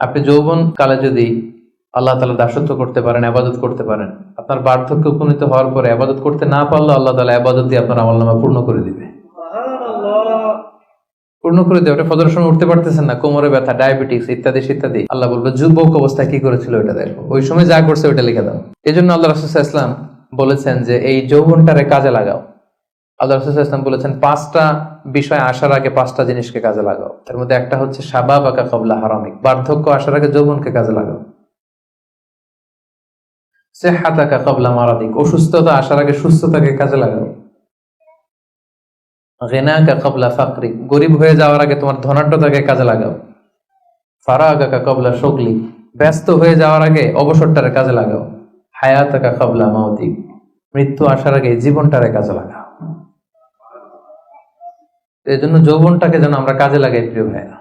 আপনি যৌবন কালে যদি আল্লাহ তাআলা দাসত্ব করতে পারেন, ইবাদত করতে পারেন, আপনার বার্ধক্যে উপনীত হওয়ার পরে ইবাদত করতে না পারলেও আল্লাহ তাআলা ইবাদত দিয়ে আপনার আমলনামা পূর্ণ করে দিবে। পূর্ণ করে দেবে। আপনি ফজরের সময় উঠতে পারতেছেন না, কোমরে ব্যথা, ডায়াবেটিস ইত্যাদি ইত্যাদি, আল্লাহ বলবে যুবক অবস্থায় কি করেছিল ওইটা দেখো, ওই সময় যা করছে ওইটা লিখে দাও। এই জন্য আল্লাহ রাসূল সাল্লাল্লাহু আলাইহি ওয়াসাল্লাম বলেছেন যে এই যৌবনটারে কাজে লাগাও। আল্লাহ রাসূল সাল্লাল্লাহু আলাইহি ওয়াসাল্লাম বলেছেন 5টা বিষয় আসার আগে 5টা জিনিসকে কাজে লাগাও। তার মধ্যে একটা হচ্ছে শাবাবাকা ক্বাবলা হারামিক, বার্ধক্য আসার আগে যৌবনকে কাজে লাগাও। সিহহাতাকা ক্বাবলা মারাদিক, অসুস্থতা আসার আগে সুস্থতাকে কাজে লাগাও। গিনাকা ক্বাবলা ফাকরিক, গরিব হয়ে যাওয়ার আগে তোমার ধনাঢ্যতাকে কাজে লাগাও। ফারাগাকা ক্বাবলা শুগলিক, ব্যস্ত হয়ে যাওয়ার আগে অবসরটারে কাজে লাগাও। হায়াতাকা ক্বাবলা মাউতিক, মৃত্যু আসার আগে জীবনটারে কাজে লাগাও। এই জন্য যৌবনটাকে যেন আমরা কাজে লাগাই প্রিয় ভাইরা।